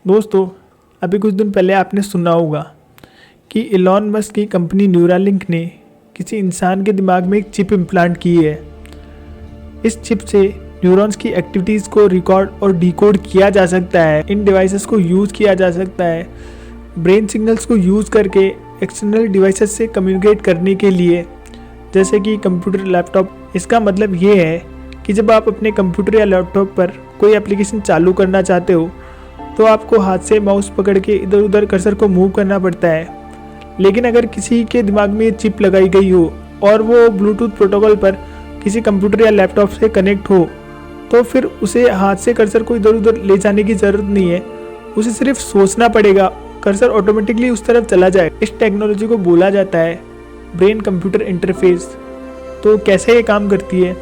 दोस्तों, अभी कुछ दिन पहले आपने सुना होगा कि इलॉन मस्क की कंपनी न्यूरालिंक ने किसी इंसान के दिमाग में एक चिप इम्प्लांट की है। इस चिप से न्यूरॉन्स की एक्टिविटीज़ को रिकॉर्ड और डिकोड किया जा सकता है। इन डिवाइसेस को यूज़ किया जा सकता है ब्रेन सिग्नल्स को यूज़ करके एक्सटर्नल डिवाइसेस से कम्युनिकेट करने के लिए, जैसे कि कंप्यूटर, लैपटॉप। इसका मतलब ये है कि जब आप अपने कंप्यूटर या लैपटॉप पर कोई एप्लीकेशन चालू करना चाहते हो तो आपको हाथ से माउस पकड़ के इधर उधर कर्सर को मूव करना पड़ता है। लेकिन अगर किसी के दिमाग में ये चिप लगाई गई हो और वो ब्लूटूथ प्रोटोकॉल पर किसी कंप्यूटर या लैपटॉप से कनेक्ट हो, तो फिर उसे हाथ से कर्सर को इधर उधर ले जाने की ज़रूरत नहीं है। उसे सिर्फ सोचना पड़ेगा, कर्सर ऑटोमेटिकली उस तरफ चला जाए। इस टेक्नोलॉजी को बोला जाता है ब्रेन कंप्यूटर इंटरफेस। तो कैसे ये काम करती है,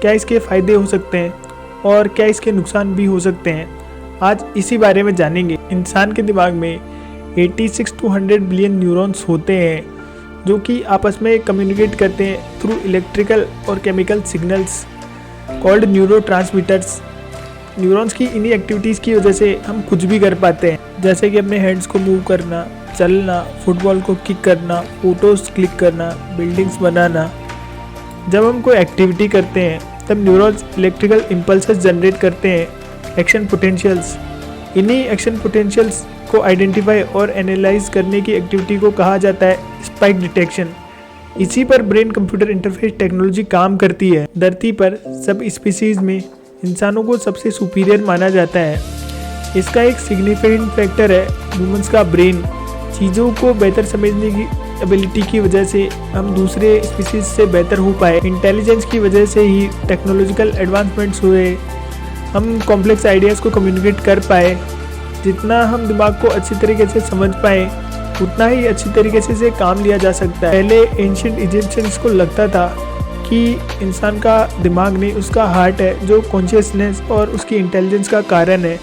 क्या इसके फ़ायदे हो सकते हैं और क्या इसके नुकसान भी हो सकते हैं, आज इसी बारे में जानेंगे। इंसान के दिमाग में 86 to 100 बिलियन न्यूरॉन्स होते हैं जो कि आपस में कम्युनिकेट करते हैं थ्रू इलेक्ट्रिकल और chemical signals called neurotransmitters. Neurons की इन्हीं एक्टिविटीज़ की वजह से हम कुछ भी कर पाते हैं, जैसे कि अपने हैंड्स को मूव करना, चलना, फुटबॉल को किक करना, फोटोज़ क्लिक करना, बिल्डिंग्स बनाना। जब हम कोई एक्टिविटी करते हैं तब न्यूरॉन्स इलेक्ट्रिकल इम्पल्सेस जनरेट करते हैं, एक्शन पोटेंशियल्स। इन्हीं एक्शन पोटेंशियल्स को आइडेंटिफाई और एनालाइज करने की एक्टिविटी को कहा जाता है स्पाइक डिटेक्शन। इसी पर ब्रेन कंप्यूटर इंटरफेस टेक्नोलॉजी काम करती है। धरती पर सब स्पीसीज में इंसानों को सबसे सुपीरियर माना जाता है। इसका एक सिग्निफिकेंट फैक्टर है ह्यूमंस का ब्रेन। चीज़ों को बेहतर समझने की एबिलिटी की वजह से हम दूसरे स्पीसीज से बेहतर हो पाए। इंटेलिजेंस की वजह से ही टेक्नोलॉजिकल एडवांसमेंट्स हुए, हम कॉम्प्लेक्स आइडियाज़ को कम्युनिकेट कर पाए। जितना हम दिमाग को अच्छी तरीके से समझ पाए उतना ही अच्छी तरीके से काम लिया जा सकता है। पहले एंशिएंट इजिप्शियंस को लगता था कि इंसान का दिमाग नहीं, उसका हार्ट है जो कॉन्शियसनेस और उसकी इंटेलिजेंस का कारण है।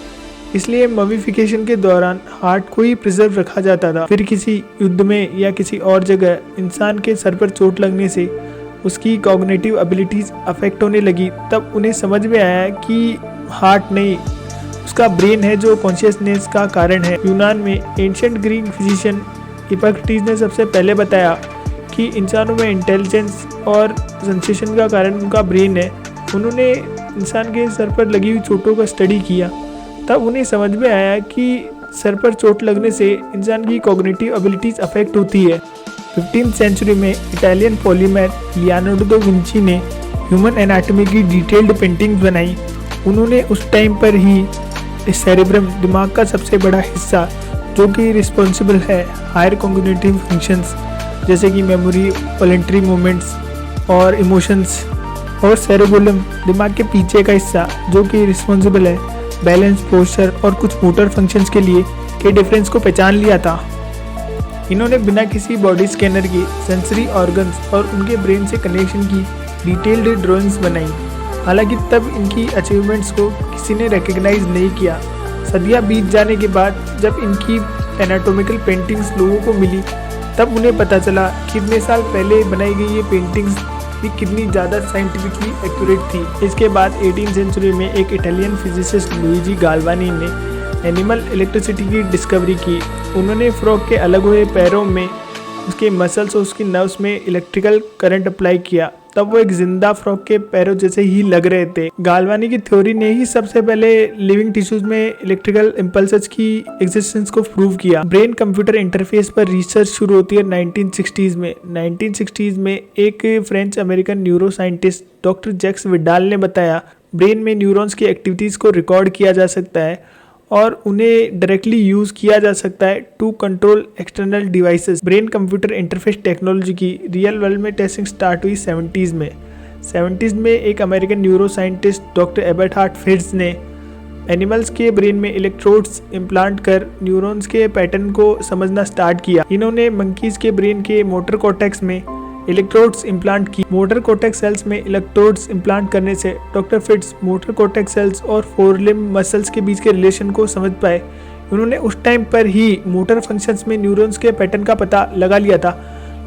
इसलिए ममीफिकेशन के दौरान हार्ट को ही प्रिजर्व रखा जाता था। फिर किसी युद्ध में या किसी और जगह इंसान के सर पर चोट लगने से उसकी कॉग्निटिव एबिलिटीज़ अफेक्ट होने लगी, तब उन्हें समझ में आया कि हार्ट नहीं, उसका ब्रेन है जो कॉन्शियसनेस का कारण है। यूनान में एंशिएंट ग्रीक फिजिशियन हिप्पोक्रेटिस ने सबसे पहले बताया कि इंसानों में इंटेलिजेंस और सेंसेशन का कारण उनका ब्रेन है। उन्होंने इंसान के सर पर लगी हुई चोटों का स्टडी किया, तब उन्हें समझ में आया कि सर पर चोट लगने से इंसान की कॉग्निटिव एबिलिटीज़ अफेक्ट होती है। 15th सेंचुरी में Italian polymath Leonardo da Vinci ने ह्यूमन एनाटॉमी की डिटेल्ड पेंटिंग्स बनाई। उन्होंने उस टाइम पर ही सेरेब्रम, दिमाग का सबसे बड़ा हिस्सा जो कि रिस्पॉन्सिबल है हायर कॉग्निटिव फंक्शंस जैसे कि मेमोरी, वॉलंटरी मूवमेंट्स और इमोशंस, और सेरेबेलम, दिमाग के पीछे का हिस्सा जो कि रिस्पॉन्सिबल है बैलेंस, पोस्चर और कुछ मोटर फंक्शंस के लिए, के डिफरेंस को पहचान लिया था। इन्होंने बिना किसी बॉडी स्कैनर के सेंसरी ऑर्गन्स और उनके ब्रेन से कनेक्शन की डिटेल्ड ड्राइंग्स बनाई। हालांकि तब इनकी अचीवमेंट्स को किसी ने रिकग्नाइज नहीं किया। सदियां बीत जाने के बाद जब इनकी एनाटॉमिकल पेंटिंग्स लोगों को मिली, तब उन्हें पता चला कि इतने साल पहले बनाई गई ये पेंटिंग्स भी कितनी ज़्यादा साइंटिफिकली एक्यूरेट थी। इसके बाद 18th सेंचुरी में एक इटालियन फिजिसिस्ट लुइजी गाल्वानी ने एनिमल इलेक्ट्रिसिटी की डिस्कवरी की। उन्होंने फ्रॉग के अलग हुए पैरों में उसके मसल्स और उसकी नर्व्स में इलेक्ट्रिकल करंट अप्लाई किया, तब वो एक जिंदा फ्रॉग के पैरों जैसे ही लग रहे थे। गाल्वानी की थ्योरी ने ही सबसे पहले लिविंग टिश्यूज में इलेक्ट्रिकल इम्पल्सेस की एग्जिस्टेंस को प्रूव किया। ब्रेन कंप्यूटर इंटरफेस पर रिसर्च शुरू होती है 1960s में। 1960s में एक French American neuro scientist doctor Jacques Vidal ने बताया ब्रेन में न्यूरॉन्स की एक्टिविटीज़ को रिकॉर्ड किया जा सकता है और उन्हें डायरेक्टली यूज़ किया जा सकता है to control external devices. Brain computer interface technology की रियल वर्ल्ड में टेस्टिंग स्टार्ट हुई 70s में। 70s में एक American neuro scientist doctor Eberhard Fetz ने एनिमल्स के ब्रेन में इलेक्ट्रोड्स इम्प्लांट कर न्यूरॉन्स के पैटर्न को समझना स्टार्ट किया। इन्होंने मंकीज़ के ब्रेन के मोटर कॉर्टेक्स में इलेक्ट्रोड्स इम्प्लांट की। मोटर कॉर्टेक्स सेल्स में इलेक्ट्रोड्स इम्प्लांट करने से doctor Fetz motor cortex cells और फोरलिम्ब मसल्स के बीच के रिलेशन को समझ पाए। उन्होंने उस टाइम पर ही मोटर फंक्शंस में न्यूरॉन्स के पैटर्न का पता लगा लिया था,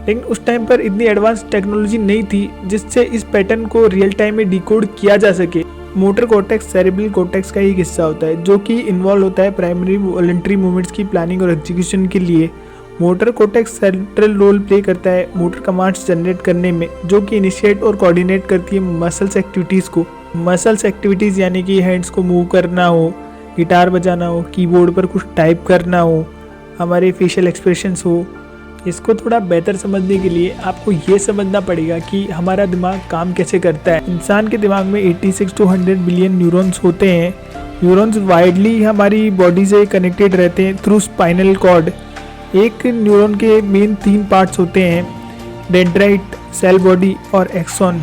लेकिन उस टाइम पर इतनी एडवांस टेक्नोलॉजी नहीं थी जिससे इस पैटर्न को रियल टाइम में डिकोड किया जा सके। मोटर कॉर्टेक्स सेरेब्रल कॉर्टेक्स का एक हिस्सा होता है जो कि इन्वॉल्व होता है प्राइमरी वॉलंटरी मूवमेंट्स की प्लानिंग और एग्जीक्यूशन के लिए। Motor cortex central role play करता है मोटर कमांड्स जनरेट करने में, जो कि इनिशिएट और कोऑर्डिनेट करती है मसल्स एक्टिविटीज़ को। मसल्स एक्टिविटीज़ यानी कि हैंड्स को मूव करना हो, गिटार बजाना हो, कीबोर्ड पर कुछ टाइप करना हो, हमारे फेशियल एक्सप्रेशंस हो। इसको थोड़ा बेहतर समझने के लिए आपको ये समझना पड़ेगा कि हमारा दिमाग काम कैसे करता है। इंसान के दिमाग में 86 to 100 बिलियन न्यूरॉन्स होते हैं। न्यूरॉन्स वाइडली हमारी बॉडी से कनेक्टेड रहते हैं थ्रू स्पाइनल कॉर्ड। एक न्यूरॉन के मेन 3 पार्ट्स होते हैं, डेंड्राइट, सेल बॉडी और एक्सॉन।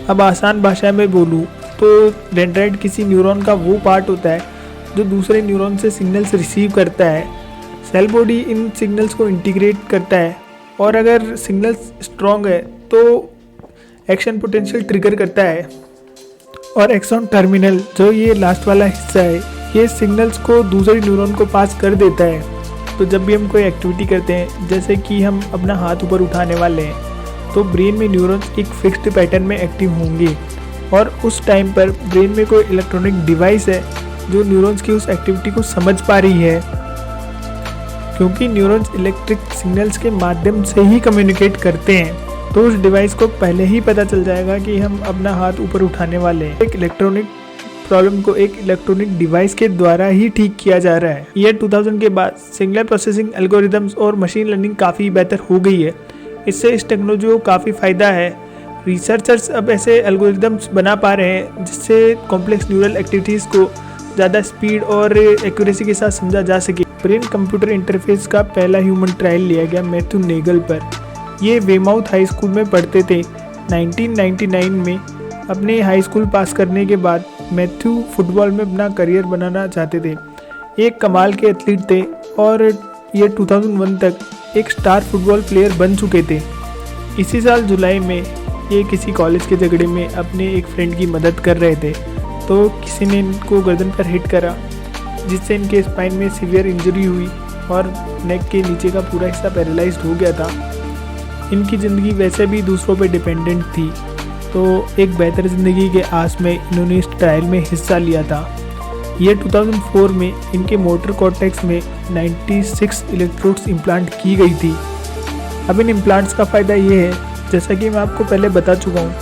अब आसान भाषा में बोलूँ तो डेंड्राइट किसी न्यूरॉन का वो पार्ट होता है जो दूसरे न्यूरॉन से सिग्नल्स रिसीव करता है। सेल बॉडी इन सिग्नल्स को इंटीग्रेट करता है और अगर सिग्नल्स स्ट्रॉन्ग है तो एक्शन पोटेंशियल ट्रिगर करता है। और एक्सॉन टर्मिनल जो ये लास्ट वाला हिस्सा है, ये सिग्नल्स को दूसरे न्यूरॉन को पास कर देता है। तो जब भी हम कोई एक्टिविटी करते हैं, जैसे कि हम अपना हाथ ऊपर उठाने वाले हैं, तो ब्रेन में न्यूरॉन्स एक फिक्स्ड पैटर्न में एक्टिव होंगे और उस टाइम पर ब्रेन में कोई इलेक्ट्रॉनिक डिवाइस है जो न्यूरॉन्स की उस एक्टिविटी को समझ पा रही है। क्योंकि न्यूरॉन्स इलेक्ट्रिक सिग्नल्स के माध्यम से ही कम्युनिकेट करते हैं, तो उस डिवाइस को पहले ही पता चल जाएगा कि हम अपना हाथ ऊपर उठाने वाले हैं। एक इलेक्ट्रॉनिक प्रॉब्लम को एक इलेक्ट्रॉनिक डिवाइस के द्वारा ही ठीक किया जा रहा है। ईयर 2000 के बाद सिग्नल प्रोसेसिंग एल्गोरिदम्स और मशीन लर्निंग काफ़ी बेहतर हो गई है। इससे इस टेक्नोलॉजी को काफ़ी फ़ायदा है। रिसर्चर्स अब ऐसे एल्गोरिदम्स बना पा रहे हैं जिससे कॉम्प्लेक्स न्यूरल एक्टिविटीज़ को ज़्यादा स्पीड और एक्यूरेसी के साथ समझा जा सके। ब्रेन कंप्यूटर इंटरफेस का पहला ह्यूमन ट्रायल लिया गया मैथ्यू नेगल पर। ये वेमाउथ हाई स्कूल में पढ़ते थे। 1999 में अपने हाई स्कूल पास करने के बाद मैथ्यू फुटबॉल में अपना करियर बनाना चाहते थे। एक कमाल के एथलीट थे और ये 2001 तक एक स्टार फुटबॉल प्लेयर बन चुके थे। इसी साल जुलाई में ये किसी कॉलेज के झगड़े में अपने एक फ्रेंड की मदद कर रहे थे, तो किसी ने इनको गर्दन पर हिट करा जिससे इनके स्पाइन में सीवियर इंजरी हुई और नेक के नीचे का पूरा हिस्सा पैरालाइज्ड हो गया था। इनकी ज़िंदगी वैसे भी दूसरों पर डिपेंडेंट थी, तो एक बेहतर ज़िंदगी के आस में इन्होंने इस ट्रायल में हिस्सा लिया था। ये 2004 में इनके मोटर कॉर्टेक्स में 96 इलेक्ट्रोड्स इम्प्लांट की गई थी। अब इन इम्प्लांट्स का फ़ायदा ये है, जैसा कि मैं आपको पहले बता चुका हूँ,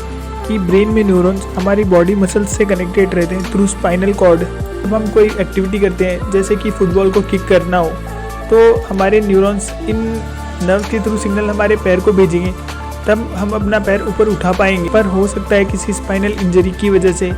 कि ब्रेन में न्यूरॉन्स हमारी बॉडी मसल्स से कनेक्टेड रहते हैं थ्रू स्पाइनल कॉर्ड। जब हम कोई एक्टिविटी करते हैं, जैसे कि फुटबॉल को किक करना हो, तो हमारे न्यूरॉन्स इन नर्व के थ्रू सिग्नल हमारे पैर को भेजेंगे, तब हम अपना पैर ऊपर उठा पाएंगे। पर हो सकता है किसी स्पाइनल इंजरी की वजह से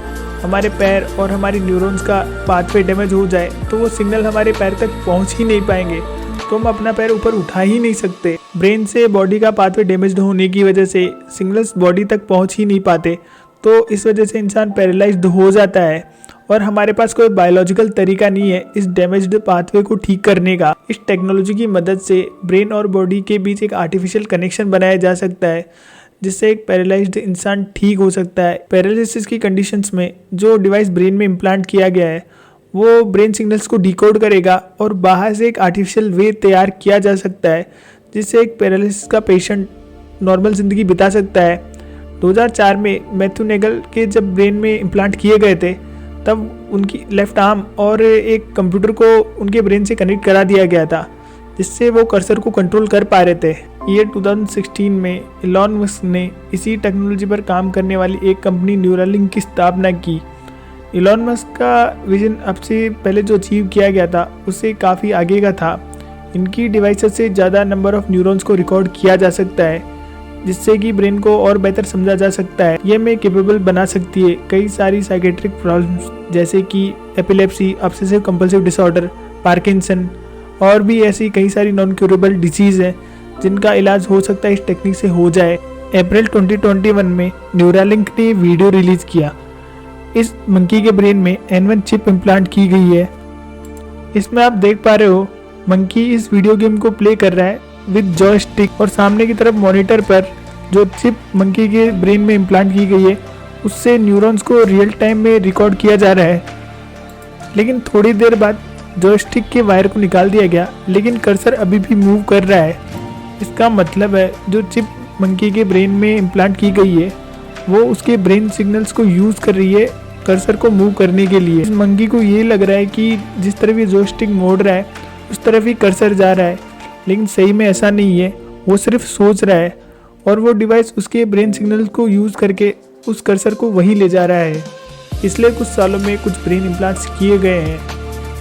हमारे पैर और हमारी न्यूरॉन्स का पाथवे डैमेज हो जाए, तो वो सिग्नल हमारे पैर तक पहुंच ही नहीं पाएंगे, तो हम अपना पैर ऊपर उठा ही नहीं सकते। ब्रेन से बॉडी का पाथवे डैमेज होने की वजह से सिग्नल्स बॉडी तक पहुंच ही नहीं पाते, तो इस वजह से इंसान पैरालाइज्ड हो जाता है और हमारे पास कोई बायोलॉजिकल तरीका नहीं है इस डैमेज्ड पाथवे को ठीक करने का। इस टेक्नोलॉजी की मदद से ब्रेन और बॉडी के बीच एक आर्टिफिशियल कनेक्शन बनाया जा सकता है, जिससे एक पैरालाइज्ड इंसान ठीक हो सकता है। पैरालिसिस की कंडीशंस में जो डिवाइस ब्रेन में इम्प्लांट किया गया है, वो ब्रेन सिग्नल्स को डिकोड करेगा और बाहर से एक आर्टिफिशियल वे तैयार किया जा सकता है, जिससे एक पैरालिसिस का पेशेंट नॉर्मल ज़िंदगी बिता सकता है। 2004 में मैथ्यू नेगल के जब ब्रेन में इम्प्लांट किए गए थे, तब उनकी लेफ्ट आर्म और एक कंप्यूटर को उनके ब्रेन से कनेक्ट करा दिया गया था, जिससे वो कर्सर को कंट्रोल कर पा रहे थे। ये 2016 में इलॉन मस्क ने इसी टेक्नोलॉजी पर काम करने वाली एक कंपनी न्यूरालिंक की स्थापना की। इलॉन मस्क का विजन अब से पहले जो अचीव किया गया था उससे काफ़ी आगे का था। इनकी डिवाइसेस से ज़्यादा नंबर ऑफ न्यूरॉन्स को रिकॉर्ड किया जा सकता है, जिससे कि ब्रेन को और बेहतर समझा जा सकता है। ये में केपेबल बना सकती है कई सारी साइकेट्रिक प्रॉब्लम्स, जैसे कि epilepsy, obsessive compulsive disorder, Parkinson और भी ऐसी कई सारी नॉन क्यूरेबल डिजीज़ हैं जिनका इलाज हो सकता है इस टेक्निक से हो जाए। अप्रैल 2021 में न्यूरालिंक ने वीडियो रिलीज़ किया। इस मंकी के ब्रेन में N1 चिप इम्प्लांट की गई है। इसमें आप देख पा रहे हो मंकी इस वीडियो गेम को प्ले कर रहा है विद जॉयस्टिक, और सामने की तरफ मॉनिटर पर जो चिप मंकी के ब्रेन में इम्प्लांट की गई है उससे न्यूरॉन्स को रियल टाइम में रिकॉर्ड किया जा रहा है। लेकिन थोड़ी देर बाद जॉयस्टिक के वायर को निकाल दिया गया, लेकिन कर्सर अभी भी मूव कर रहा है। इसका मतलब है जो चिप मंकी के ब्रेन में इम्प्लांट की गई है वो उसके ब्रेन सिग्नल्स को यूज़ कर रही है कर्सर को मूव करने के लिए। इस मंकी को ये लग रहा है कि जिस तरफ ये जॉयस्टिक मोड़ रहा है उस तरफ ही कर्सर जा रहा है, लेकिन सही में ऐसा नहीं है। वो सिर्फ सोच रहा है और वो डिवाइस उसके ब्रेन सिग्नल्स को यूज़ करके उस कर्सर को वहीं ले जा रहा है। पिछले कुछ सालों में कुछ ब्रेन इम्प्लांट्स किए गए हैं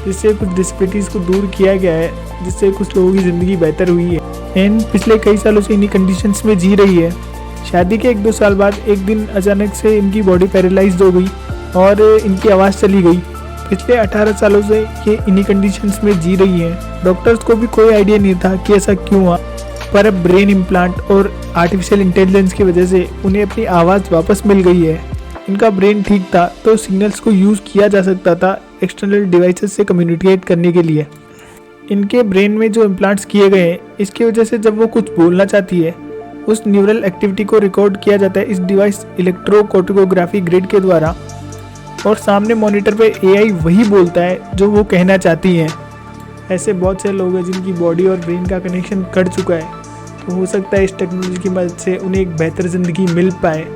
जिससे कुछ डिसबिलिटीज़ को दूर किया गया है, जिससे कुछ लोगों की ज़िंदगी बेहतर हुई है। एंड पिछले कई सालों से इन्हीं कंडीशंस में जी रही है। शादी के 1-2 साल बाद एक दिन अचानक से इनकी बॉडी पैरालाइज्ड हो गई और इनकी आवाज़ चली गई। पिछले 18 सालों से ये इन्हीं कंडीशंस में जी रही है। डॉक्टर्स को भी कोई आइडिया नहीं था कि ऐसा क्यों हुआ, पर अब ब्रेन इम्प्लांट और आर्टिफिशियल इंटेलिजेंस की वजह से उन्हें अपनी आवाज़ वापस मिल गई है। इनका ब्रेन ठीक था तो सिग्नल्स को यूज़ किया जा सकता था एक्सटर्नल डिवाइसेस से कम्युनिकेट करने के लिए। इनके ब्रेन में जो इम्प्लांट्स किए गए हैं इसकी वजह से जब वो कुछ बोलना चाहती है उस न्यूरल एक्टिविटी को रिकॉर्ड किया जाता है इस डिवाइस इलेक्ट्रोकोर्टिकोग्राफी ग्रिड के द्वारा, और सामने मॉनिटर पे एआई वही बोलता है जो वो कहना चाहती हैं। ऐसे बहुत से लोग हैं जिनकी बॉडी और ब्रेन का कनेक्शन कट चुका है, तो हो सकता है इस टेक्नोलॉजी की मदद से उन्हें एक बेहतर ज़िंदगी मिल पाए।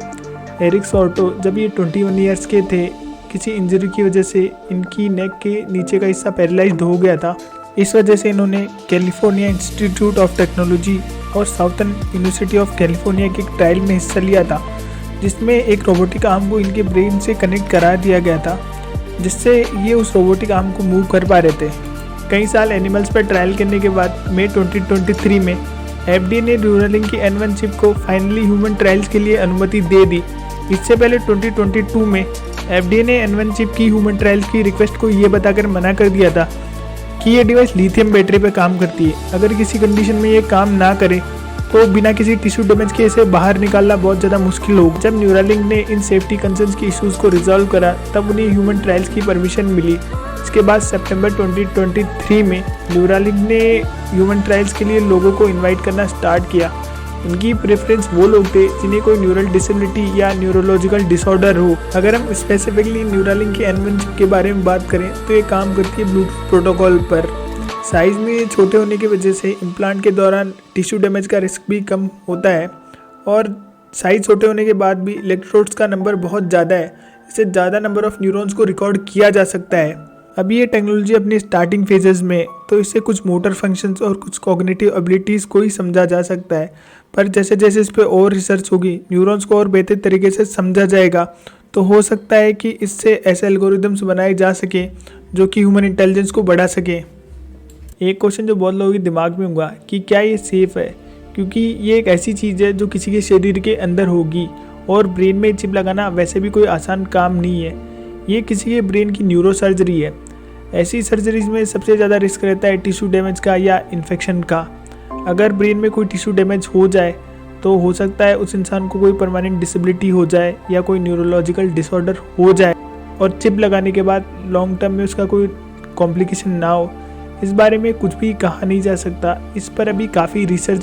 एरिक सॉर्टो जब ये 21 ईयर्स के थे, किसी इंजरी की वजह से इनकी नेक के नीचे का हिस्सा पैरालाइज्ड हो गया था। इस वजह से इन्होंने कैलिफोर्निया इंस्टीट्यूट ऑफ टेक्नोलॉजी और साउथर्न यूनिवर्सिटी ऑफ कैलिफोर्निया के एक ट्रायल में हिस्सा लिया था, जिसमें एक रोबोटिक आर्म को इनके ब्रेन से कनेक्ट करा दिया गया था, जिससे ये उस रोबोटिक आर्म को मूव कर पा रहे थे। कई साल एनिमल्स पर ट्रायल करने के बाद मई 2023 में एफडीए ने न्यूरालिंक की N1 चिप को फाइनली ह्यूमन ट्रायल्स के लिए अनुमति दे दी। इससे पहले 2022 में एफडीए ने N1 चिप की ह्यूमन ट्रायल्स की रिक्वेस्ट को ये बताकर मना कर दिया था कि ये डिवाइस लिथियम बैटरी पर काम करती है। अगर किसी कंडीशन में ये काम ना करे तो बिना किसी टिश्यू डैमेज के इसे बाहर निकालना बहुत ज़्यादा मुश्किल होगा। जब न्यूरालिंक ने इन सेफ्टी कंसर्न्स के इश्यूज़ को रिजॉल्व करा तब उन्हें ह्यूमन ट्रायल्स की परमिशन मिली। इसके बाद सितंबर 2023 में न्यूरालिंक ने ह्यूमन ट्रायल्स के लिए लोगों को इन्वाइट करना स्टार्ट किया। उनकी प्रेफरेंस वो लोग थे जिन्हें कोई न्यूरल डिसेबिलिटी या न्यूरोलॉजिकल डिसऑर्डर हो। अगर हम स्पेसिफिकली न्यूरालिंक के N1 चिप के बारे में बात करें तो ये काम करती है ब्लूटूथ प्रोटोकॉल पर। साइज़ में छोटे होने की वजह से इम्प्लांट के दौरान टिश्यू डैमेज का रिस्क भी कम होता है, और साइज़ छोटे होने के बाद भी इलेक्ट्रोड्स का नंबर बहुत ज़्यादा है, इससे ज़्यादा नंबर ऑफ न्यूरॉन्स को रिकॉर्ड किया जा सकता है। अभी ये टेक्नोलॉजी अपनी स्टार्टिंग फेजेस में, तो इससे कुछ मोटर फंक्शंस और कुछ कॉग्निटिव एबिलिटीज़ को ही समझा जा सकता है, पर जैसे जैसे इस पर और रिसर्च होगी, न्यूरॉन्स को और बेहतर तरीके से समझा जाएगा, तो हो सकता है कि इससे ऐसे एल्गोरिदम्स बनाए जा सके जो कि ह्यूमन इंटेलिजेंस को बढ़ा सके। एक क्वेश्चन जो बहुत लोगों के दिमाग में होगा कि क्या ये सेफ़ है, क्योंकि ये एक ऐसी चीज़ है जो किसी के शरीर के अंदर होगी, और ब्रेन में चिप लगाना वैसे भी कोई आसान काम नहीं है। ये किसी के ब्रेन की न्यूरो सर्जरी है। ऐसी सर्जरीज में सबसे ज़्यादा रिस्क रहता है टिश्यू डैमेज का या इन्फेक्शन का। अगर ब्रेन में कोई टिश्यू डैमेज हो जाए तो हो सकता है उस इंसान को कोई परमानेंट डिसेबिलिटी हो जाए या कोई न्यूरोलॉजिकल डिसऑर्डर हो जाए, और चिप लगाने के बाद लॉन्ग टर्म में उसका कोई कॉम्प्लिकेशन ना हो। इस बारे में कुछ भी कहा नहीं जा सकता, इस पर अभी काफ़ी रिसर्च